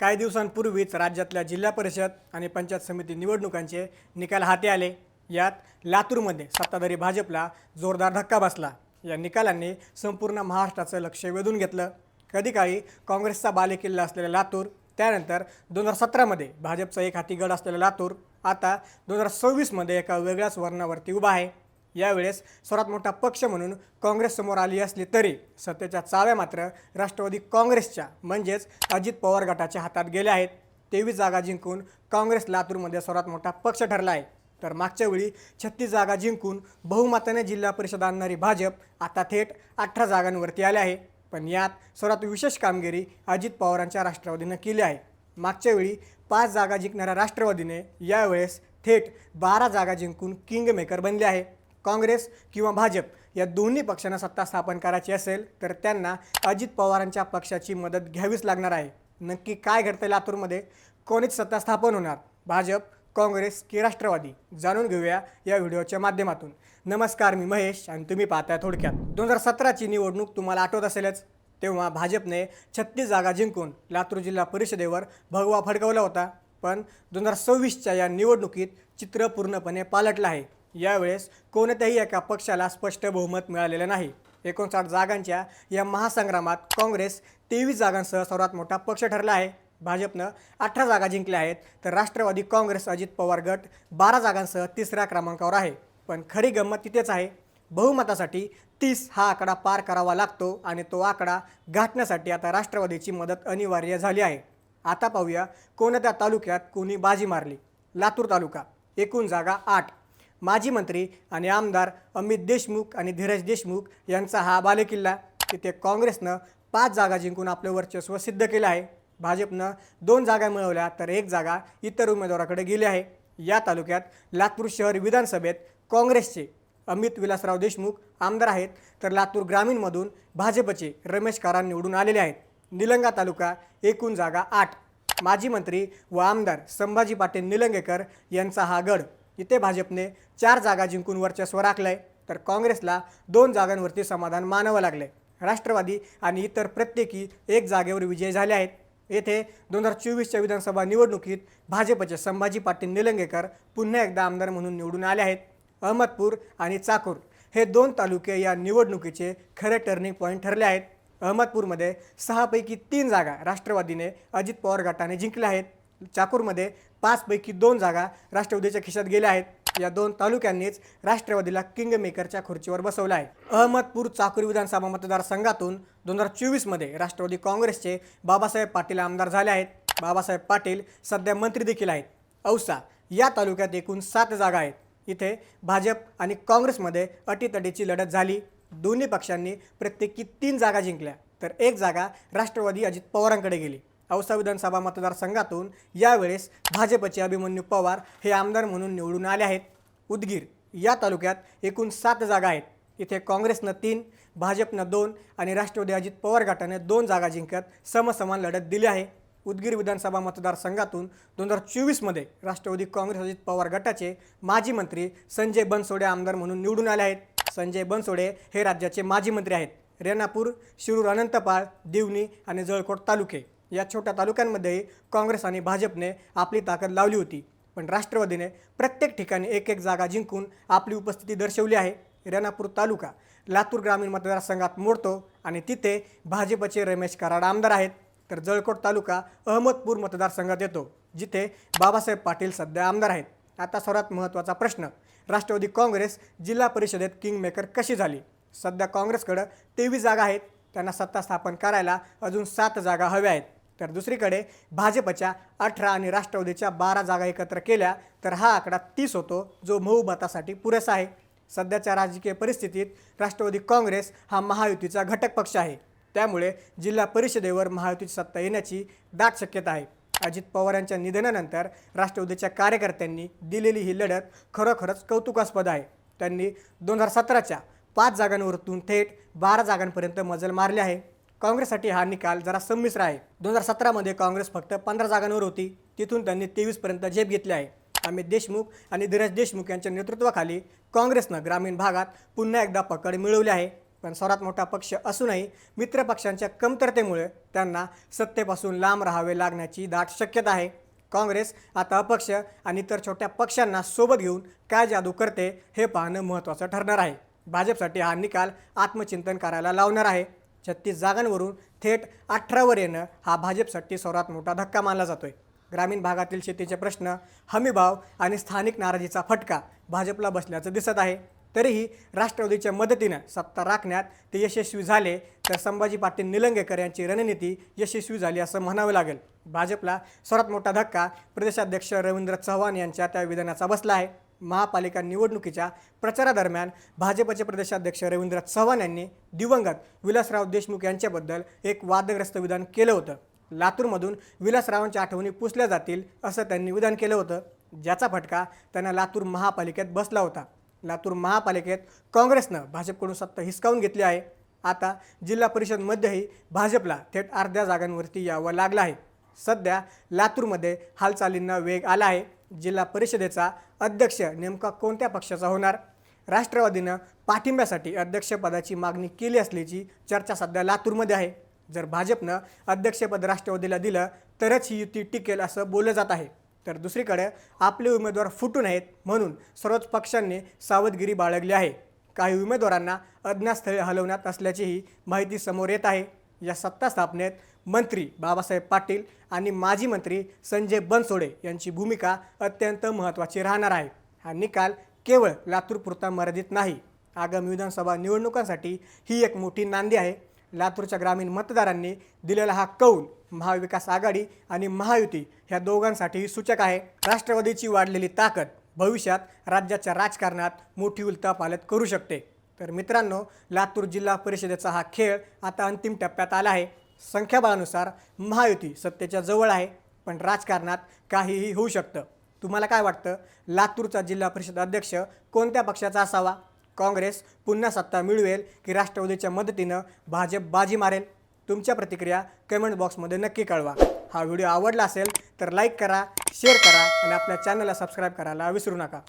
काही दिवसांपूर्वीच राज्यातल्या जिल्हा परिषद आणि पंचायत समिती निवडणुकांचे निकाल हाती आले। यात लातूरमध्ये सत्ताधारी भाजपला जोरदार धक्का बसला। या निकालांनी संपूर्ण महाराष्ट्राचं लक्ष वेधून घेतलं। कधी काळी काँग्रेसचा बालेकिल्ला असलेला लातूर, त्यानंतर 2017 मध्ये भाजपचा एक हाती गड असलेला लातूर, आता 2026 मध्ये एका वेगळ्याच वर्णावरती उभा आहे। यावेळेस सर्वात मोठा पक्ष म्हणून काँग्रेस समोर आली असली तरी सत्तेच्या चाव्या मात्र राष्ट्रवादी काँग्रेसच्या म्हणजेच अजित पवार गटाच्या हातात गेल्या आहेत। 23 जागा जिंकून काँग्रेस लातूरमध्ये सर्वात मोठा पक्ष ठरला आहे। तर मागच्या वेळी 36 जागा जिंकून बहुमताने जिल्हा परिषद आणणारी भाजप आता थेट 18 जागांवरती आले आहे। पण यात सर्वात विशेष कामगिरी अजित पवारांच्या राष्ट्रवादीने केली आहे। मागच्या वेळी 5 जागा जिंकणाऱ्या राष्ट्रवादीने यावेळेस थेट 12 जागा जिंकून किंग मेकर बनले आहे। काँग्रेस किंवा भाजप या दोन्ही पक्षांना सत्ता स्थापन करायची असेल तर त्यांना अजित पवारांच्या पक्षाची मदत घ्यावीच लागणार आहे। नक्की काय घडते लातूरमध्ये, कोणीच सत्ता स्थापन होणार, भाजप, काँग्रेस की राष्ट्रवादी, जाणून घेऊया या व्हिडिओच्या माध्यमातून। नमस्कार, मी महेश आणि तुम्ही पाहताय थोडक्यात। 2017ची निवडणूक तुम्हाला आठवत असेलच। तेव्हा भाजपने 36 जागा जिंकून लातूर जिल्हा परिषदेवर भगवा फडकवला होता। पण 2026च्या या निवडणुकीत चित्र पूर्णपणे पालटलं आहे। यावेळेस कोणत्याही एका पक्षाला स्पष्ट बहुमत मिळालेलं नाही। 59 जागांच्या या महासंग्रामात काँग्रेस 23 जागांसह सर्वात मोठा पक्ष ठरला आहे। भाजपनं 18 जागा जिंकल्या आहेत, तर राष्ट्रवादी काँग्रेस अजित पवार गट 12 जागांसह तिसऱ्या क्रमांकावर आहे। पण खरी गंमत तिथेच आहे, बहुमतासाठी 30 हा आकडा पार करावा लागतो आणि तो आकडा गाठण्यासाठी आता राष्ट्रवादीची मदत अनिवार्य झाली आहे। आता पाहूया कोणत्या तालुक्यात कोणी बाजी मारली। लातूर तालुका, एकूण जागा 8। माजी मंत्री आणि आमदार अमित देशमुख आणि धीरज देशमुख यांचा हा बालेकिल्ला। तिथे काँग्रेसनं 5 जागा जिंकून आपलं वर्चस्व सिद्ध केलं आहे। भाजपनं 2 जागा मिळवल्या तर 1 जागा इतर उमेदवाराकडे गेली आहे। या तालुक्यात लातूर शहर विधानसभेत काँग्रेसचे अमित विलासराव देशमुख आमदार आहेत, तर लातूर ग्रामीणमधून भाजपचे रमेश कराड निवडून आलेले आहेत। निलंगा तालुका, एकूण जागा 8। माजी मंत्री व आमदार संभाजी पाटील निलंगेकर यांचा हा गड। इथे भाजपने 4 जागा जिंकून वर्चस्व राखलंय, तर काँग्रेसला 2 जागांवरती समाधान मानावं लागलंय। राष्ट्रवादी आणि इतर प्रत्येकी 1 जागेवर विजय झाले आहेत। येथे 2024च्या विधानसभा निवडणुकीत भाजपचे संभाजी पाटील निलंगेकर पुन्हा एकदा आमदार म्हणून निवडून आले आहेत। अहमदपूर आणि चाकूर हे 2 तालुके या निवडणुकीचे खरे टर्निंग पॉईंट ठरले आहेत। अहमदपूरमध्ये 6 पैकी 3 जागा राष्ट्रवादीने अजित पवार गटाने जिंकल्या आहेत। चाकूरमध्ये 5 पैकी 2 जागा राष्ट्रवादीच्या खिशात गेल्या आहेत। या 2 तालुक्यांनीच राष्ट्रवादीला किंग मेकरच्या खुर्चीवर बसवलं आहे। अहमदपूर चाकूर विधानसभा मतदारसंघातून 2024 मध्ये राष्ट्रवादी काँग्रेसचे बाबासाहेब पाटील आमदार झाले आहेत। बाबासाहेब पाटील सध्या मंत्री देखील आहेत। औसा या तालुक्यात एकूण 7 जागा आहेत। इथे भाजप आणि काँग्रेसमध्ये अटीतटीची लढत झाली। दोन्ही पक्षांनी प्रत्येकी 3 जागा जिंकल्या, तर 1 जागा राष्ट्रवादी अजित पवारांकडे गेली। औसा विधानसभा मतदारसंघातून यावेळेस भाजपचे अभिमन्यू पवार हे आमदार म्हणून निवडून आले आहेत। उदगीर या तालुक्यात एकूण 7 जागा आहेत। इथे काँग्रेसनं 3, भाजपनं 2 आणि राष्ट्रवादी अजित पवार गटाने 2 जागा जिंकत समसमान लढत दिली आहे। उदगीर विधानसभा मतदारसंघातून 2024 मध्ये राष्ट्रवादी काँग्रेस अजित पवार गटाचे माजी मंत्री संजय बनसोडे आमदार म्हणून निवडून आले आहेत। संजय बनसोडे हे राज्याचे माजी मंत्री आहेत। रेणापूर, शिरूर, अनंतपाळ, दिवणी आणि जळकोट तालुके या छोट्या तालुक्यांमध्येही काँग्रेस आणि भाजपने आपली ताकद लावली होती, पण राष्ट्रवादीने प्रत्येक ठिकाणी 1-1 जागा जिंकून आपली उपस्थिती दर्शवली आहे। रेणापूर तालुका लातूर ग्रामीण मतदारसंघात मोडतो आणि तिथे भाजपचे रमेश कराड आमदार आहेत, तर जळकोट तालुका अहमदपूर मतदारसंघात येतो, जिथे बाबासाहेब पाटील सध्या आमदार आहेत। आता सर्वात महत्त्वाचा प्रश्न, राष्ट्रवादी काँग्रेस जिल्हा परिषदेत किंग मेकर कशी झाली? सध्या काँग्रेसकडे 23 जागा आहेत, त्यांना सत्ता स्थापन करायला अजून 7 जागा हव्या आहेत। तर दुसरीकडे भाजपच्या 18 आणि राष्ट्रवादीच्या 12 जागा एकत्र केल्या तर हा आकडा 30 होतो, जो बहुमतासाठी पुरेसा आहे। सध्याच्या राजकीय परिस्थितीत राष्ट्रवादी काँग्रेस हा महायुतीचा घटक पक्ष आहे, त्यामुळे जिल्हा परिषदेवर महायुतीची सत्ता येण्याची दाट शक्यता आहे। अजित पवार यांच्या निधनानंतर राष्ट्रवादीच्या कार्यकर्त्यांनी दिलेली ही लढत खरोखरच कौतुकास्पद आहे। त्यांनी 2017च्या 5 जागांवरतून थेट 12 जागांपर्यंत मजल मारली आहे। काँग्रेससाठी हा निकाल जरा संमिश्र आहे। 2017 मध्ये काँग्रेस फक्त 15 जागांवर होती, तिथून त्यांनी 23 पर्यंत झेप घेतली आहे। अमित देशमुख आणि धीरज देशमुख यांच्या नेतृत्वाखाली काँग्रेसनं ग्रामीण भागात पुन्हा एकदा पकड मिळवली आहे। पण सर्वात मोठा पक्ष असूनही मित्रपक्षांच्या कमतरतेमुळे त्यांना सत्तेपासून लांब राहावे लागण्याची दाट शक्यता आहे. काँग्रेस आता अपक्ष आणि इतर छोट्या पक्षांना सोबत घेऊन काय जादू करते हे पाहणं महत्त्वाचं ठरणार आहे. भाजपसाठी हा निकाल आत्मचिंतन करायला लावणार आहे. 36 जागांवरून थेट 18वर येणं हा भाजपसाठी सर्वात मोठा धक्का मानला जातोय. ग्रामीण भागातील शेतीचे प्रश्न, हमीभाव आणि स्थानिक नाराजीचा फटका भाजपला बसल्याचं दिसत आहे. तरीही राष्ट्रवादीच्या मदतीनं सत्ता राखण्यात ते यशस्वी झाले तर संभाजी पाटील निलंगेकर यांची रणनीती यशस्वी झाली असं म्हणावं लागेल. भाजपला सर्वात मोठा धक्का प्रदेशाध्यक्ष रवींद्र चव्हाण यांच्या त्या विधानाचा बसला आहे. महापालिका निवडणुकीच्या प्रचारादरम्यान भाजपचे प्रदेशाध्यक्ष रवींद्र चव्हाण यांनी दिवंगत विलासराव देशमुख यांच्याबद्दल एक वादग्रस्त विधान केलं होतं. लातूरमधून विलासरावांच्या आठवणी पुसल्या जातील असं त्यांनी विधान केलं होतं, ज्याचा फटका त्यांना लातूर महापालिकेत बसला होता. लातूर महापालिकेत काँग्रेसनं भाजपकडून सत्ता हिसकावून घेतली आहे. आता जिल्हा परिषदमध्येही भाजपला थेट अर्ध्या जागांवरती यावं लागलं आहे. सध्या लातूरमध्ये हालचालींना वेग आला आहे. जिल्हा परिषदेचा अध्यक्ष नेमका कोणत्या पक्षाचा होणार? राष्ट्रवादीनं पाठिंब्यासाठी अध्यक्षपदाची मागणी केली असल्याची चर्चा सध्या लातूरमध्ये आहे. जर भाजपनं अध्यक्षपद राष्ट्रवादीला दिलं तरच ही युती टिकेल असं बोललं जात आहे. तर दुसरीकडे आपले उमेदवार फुटू नयेत म्हणून सर्वच पक्षांनी सावधगिरी बाळगली आहे. काही उमेदवारांना अज्ञातस्थळी हलवण्यात असल्याचीही माहिती समोर येत आहे. या सत्ता स्थापनेत मंत्री बाबासाहेब पाटील आणि माजी मंत्री संजय बनसोडे यांची भूमिका अत्यंत महत्त्वाची राहणार आहे. हा निकाल केवळ लातूरपुरता मर्यादित नाही. आगामी विधानसभा निवडणुकांसाठी ही एक मोठी नांदी आहे. लातूरच्या ग्रामीण मतदारांनी दिलेला हा कौल महाविकास आघाडी आणि महायुती ह्या दोघांसाठीही सूचक आहे. राष्ट्रवादीची वाढलेली ताकद भविष्यात राज्याच्या राजकारणात मोठी उलथापालथ करू शकते. तर मित्रांनो, लातूर जिल्हा परिषदेचा हा खेळ आता अंतिम टप्प्यात आला आहे. संख्याबळानुसार महायुती सत्तेच्या जवळ आहे, पण राजकारणात काहीही होऊ शकतं. तुम्हाला काय वाटतं? लातूरचा जिल्हा परिषद अध्यक्ष कोणत्या पक्षाचा असावा? काँग्रेस पुन्हा सत्ता मिळवेल की राष्ट्रवादीच्या मदतीनं भाजप बाजी मारेल? तुमच्या प्रतिक्रिया कमेंट बॉक्समध्ये नक्की कळवा. हा व्हिडिओ आवडला असेल तर लाईक करा, शेअर करा आणि आपल्या चॅनलला सबस्क्राईब करायला विसरू नका.